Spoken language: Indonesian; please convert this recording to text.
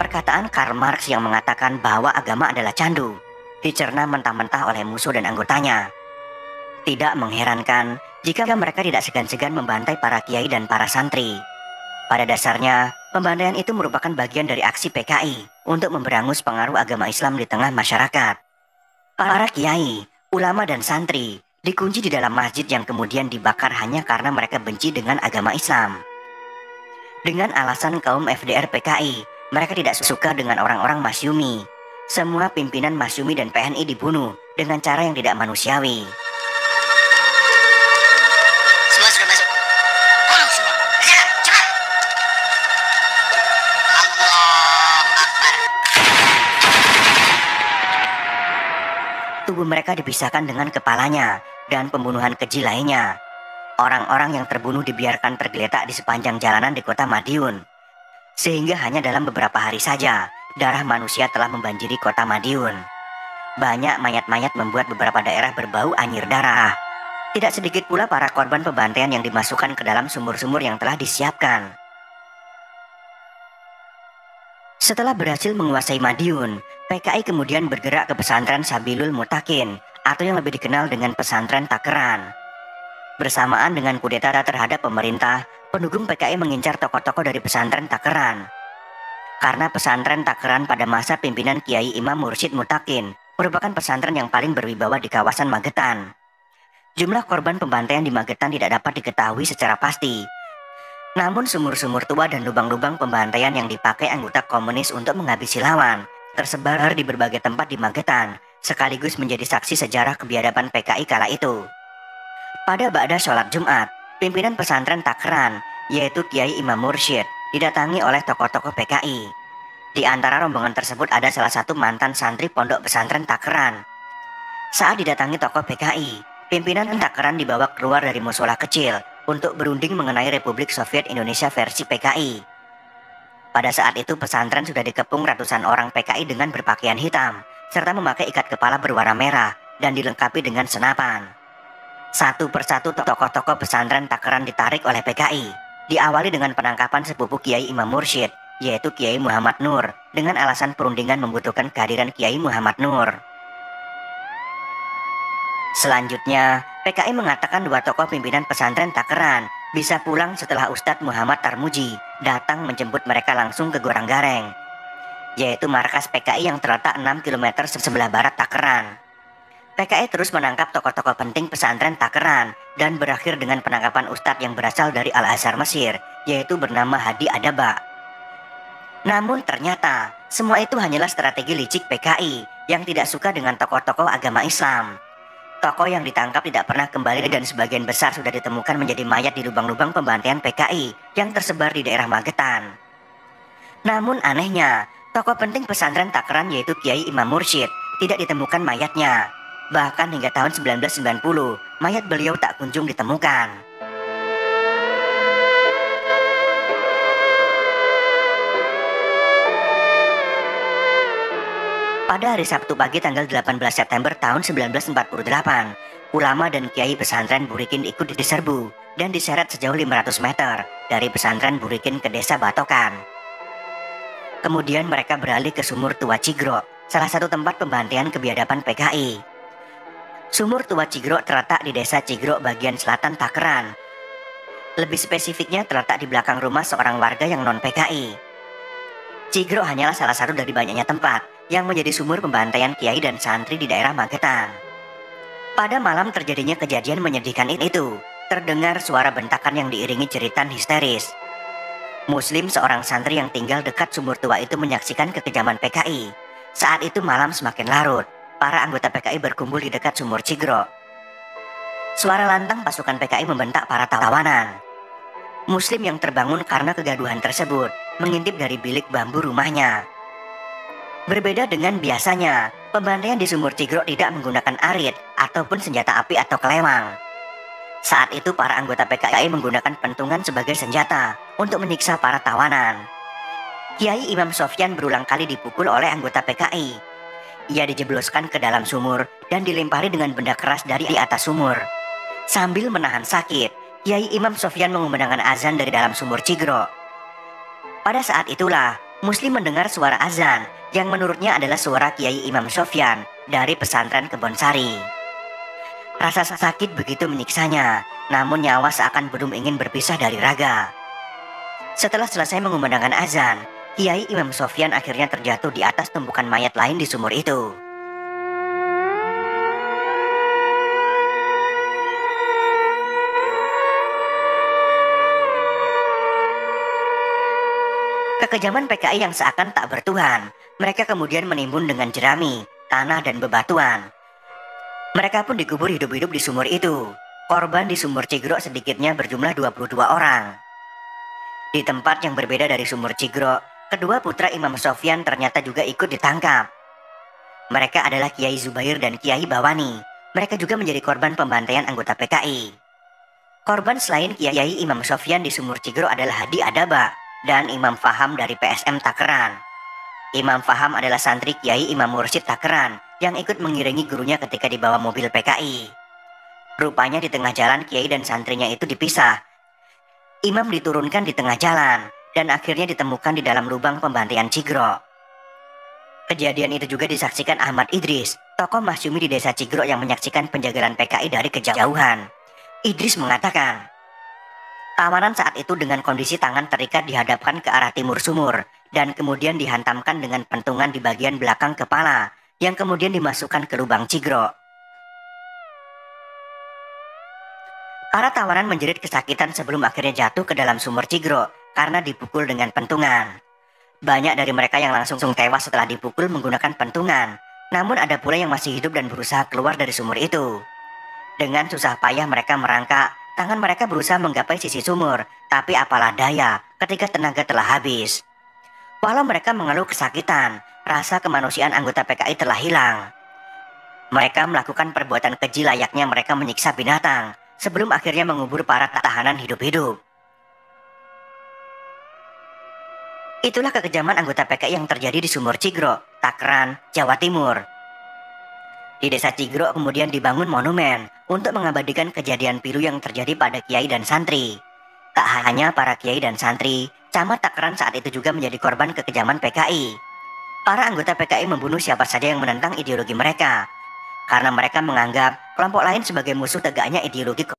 Perkataan Karl Marx yang mengatakan bahwa agama adalah candu dicerna mentah-mentah oleh musuh dan anggotanya. Tidak mengherankan jika mereka tidak segan-segan membantai para kiai dan para santri. Pada dasarnya, pembantaian itu merupakan bagian dari aksi PKI untuk memberangus pengaruh agama Islam di tengah masyarakat. Para kiai, ulama dan santri dikunci di dalam masjid yang kemudian dibakar hanya karena mereka benci dengan agama Islam. Dengan alasan kaum FDR PKI, mereka tidak suka dengan orang-orang Masyumi. Semua pimpinan Masyumi dan PNI dibunuh dengan cara yang tidak manusiawi. Semua sudah masuk. Tolong semua. Kejar, cepat. Allah Akbar. Tubuh mereka dipisahkan dengan kepalanya dan pembunuhan keji lainnya. Orang-orang yang terbunuh dibiarkan tergeletak di sepanjang jalanan di kota Madiun. Sehingga hanya dalam beberapa hari saja, darah manusia telah membanjiri kota Madiun. Banyak mayat-mayat membuat beberapa daerah berbau anyir darah. Tidak sedikit pula para korban pembantaian yang dimasukkan ke dalam sumur-sumur yang telah disiapkan. Setelah berhasil menguasai Madiun, PKI kemudian bergerak ke pesantren Sabilul Mutakin, atau yang lebih dikenal dengan pesantren Takeran. Bersamaan dengan kudeta terhadap pemerintah, pendukung PKI mengincar tokoh-tokoh dari pesantren Takeran. Karena pesantren Takeran pada masa pimpinan Kiai Imam Mursyid Mutakin merupakan pesantren yang paling berwibawa di kawasan Magetan. Jumlah korban pembantaian di Magetan tidak dapat diketahui secara pasti. Namun sumur-sumur tua dan lubang-lubang pembantaian yang dipakai anggota komunis untuk menghabisi lawan tersebar di berbagai tempat di Magetan, sekaligus menjadi saksi sejarah kebiadaban PKI kala itu. Pada ba'da sholat Jumat, pimpinan pesantren Takeran, yaitu Kiai Imam Mursyid, didatangi oleh tokoh-tokoh PKI. Di antara rombongan tersebut ada salah satu mantan santri pondok pesantren Takeran. Saat didatangi tokoh PKI, pimpinan Takeran dibawa keluar dari musola kecil untuk berunding mengenai Republik Soviet Indonesia versi PKI. Pada saat itu pesantren sudah dikepung ratusan orang PKI dengan berpakaian hitam, serta memakai ikat kepala berwarna merah dan dilengkapi dengan senapan. Satu persatu tokoh-tokoh pesantren Takeran ditarik oleh PKI, diawali dengan penangkapan sepupu Kiai Imam Mursyid, yaitu Kiai Muhammad Nur, dengan alasan perundingan membutuhkan kehadiran Kiai Muhammad Nur. Selanjutnya, PKI mengatakan dua tokoh pimpinan pesantren Takeran bisa pulang setelah Ustadz Muhammad Tarmuji datang menjemput mereka langsung ke Goranggareng, yaitu markas PKI yang terletak 6 km sebelah barat Takeran. PKI terus menangkap tokoh-tokoh penting pesantren Takeran dan berakhir dengan penangkapan Ustadz yang berasal dari Al-Azhar Mesir, yaitu bernama Hadi Adaba. Namun ternyata semua itu hanyalah strategi licik PKI yang tidak suka dengan tokoh-tokoh agama Islam. Tokoh yang ditangkap tidak pernah kembali dan sebagian besar sudah ditemukan menjadi mayat di lubang-lubang pembantaian PKI yang tersebar di daerah Magetan. Namun anehnya, tokoh penting pesantren Takeran yaitu Kiai Imam Mursyid tidak ditemukan mayatnya. Bahkan hingga tahun 1990, mayat beliau tak kunjung ditemukan. Pada hari Sabtu pagi tanggal 18 September tahun 1948, ulama dan kiai pesantren Burikin ikut diserbu dan diseret sejauh 500 meter dari pesantren Burikin ke desa Batokan. Kemudian mereka beralih ke Sumur Tua Cigro, salah satu tempat pembantaian kebiadaban PKI. Sumur Tua Cigro terletak di desa Cigro bagian selatan Takeran. Lebih spesifiknya terletak di belakang rumah seorang warga yang non-PKI. Cigro hanyalah salah satu dari banyaknya tempat yang menjadi sumur pembantaian kiai dan santri di daerah Magetan. Pada malam terjadinya kejadian menyedihkan itu, terdengar suara bentakan yang diiringi jeritan histeris. Muslim, seorang santri yang tinggal dekat sumur tua itu, menyaksikan kekejaman PKI. Saat itu malam semakin larut, para anggota PKI berkumpul di dekat sumur Cigro. Suara lantang pasukan PKI membentak para tawanan. Muslim yang terbangun karena kegaduhan tersebut mengintip dari bilik bambu rumahnya. Berbeda dengan biasanya, pembantaian di Sumur Cigro tidak menggunakan arit ataupun senjata api atau kelewang. Saat itu para anggota PKI menggunakan pentungan sebagai senjata untuk menyiksa para tawanan. Kiai Imam Sofyan berulang kali dipukul oleh anggota PKI. Ia dijebloskan ke dalam sumur dan dilempari dengan benda keras dari di atas sumur. Sambil menahan sakit, Kiai Imam Sofyan mengumandangkan azan dari dalam Sumur Cigro. Pada saat itulah, Muslim mendengar suara azan yang menurutnya adalah suara Kiai Imam Sofyan dari pesantren Kebonsari. Rasa sakit begitu menyiksanya, namun nyawa seakan belum ingin berpisah dari raga. Setelah selesai mengumandangkan azan, Kiai Imam Sofyan akhirnya terjatuh di atas tumpukan mayat lain di sumur itu. Kekejaman PKI yang seakan tak bertuhan, mereka kemudian menimbun dengan jerami, tanah dan bebatuan. Mereka pun dikubur hidup-hidup di sumur itu. Korban di sumur Cigrok sedikitnya berjumlah 22 orang. Di tempat yang berbeda dari sumur Cigrok, kedua putra Imam Sofyan ternyata juga ikut ditangkap. Mereka adalah Kiai Zubair dan Kiai Bawani. Mereka juga menjadi korban pembantaian anggota PKI. Korban selain Kiai Imam Sofyan di sumur Cigrok adalah Hadi Adaba dan Imam Faham dari PSM Takeran. Imam Faham adalah santri Kiai Imam Mursyid Takeran yang ikut mengiringi gurunya ketika dibawa mobil PKI. Rupanya di tengah jalan Kiai dan santrinya itu dipisah. Imam diturunkan di tengah jalan dan akhirnya ditemukan di dalam lubang pembantaian Cigrok. Kejadian itu juga disaksikan Ahmad Idris, tokoh masyumi di desa Cigrok yang menyaksikan penjagalan PKI dari kejauhan. Idris mengatakan, tawanan saat itu dengan kondisi tangan terikat dihadapkan ke arah timur sumur dan kemudian dihantamkan dengan pentungan di bagian belakang kepala yang kemudian dimasukkan ke lubang Cigrok. Para tawanan menjerit kesakitan sebelum akhirnya jatuh ke dalam sumur Cigrok karena dipukul dengan pentungan. Banyak dari mereka yang langsung tewas setelah dipukul menggunakan pentungan, namun ada pula yang masih hidup dan berusaha keluar dari sumur itu. Dengan susah payah mereka merangkak. Tangan mereka berusaha menggapai sisi sumur, tapi apalah daya ketika tenaga telah habis. Walau mereka mengeluh kesakitan, rasa kemanusiaan anggota PKI telah hilang. Mereka melakukan perbuatan keji layaknya mereka menyiksa binatang, sebelum akhirnya mengubur para tahanan hidup-hidup. Itulah kekejaman anggota PKI yang terjadi di sumur Cigrok, Takeran, Jawa Timur. Di desa Cigrok kemudian dibangun monumen untuk mengabadikan kejadian pilu yang terjadi pada kiai dan santri. Tak hanya para kiai dan santri, camat Takeran saat itu juga menjadi korban kekejaman PKI. Para anggota PKI membunuh siapa saja yang menentang ideologi mereka, karena mereka menganggap kelompok lain sebagai musuh tegaknya ideologi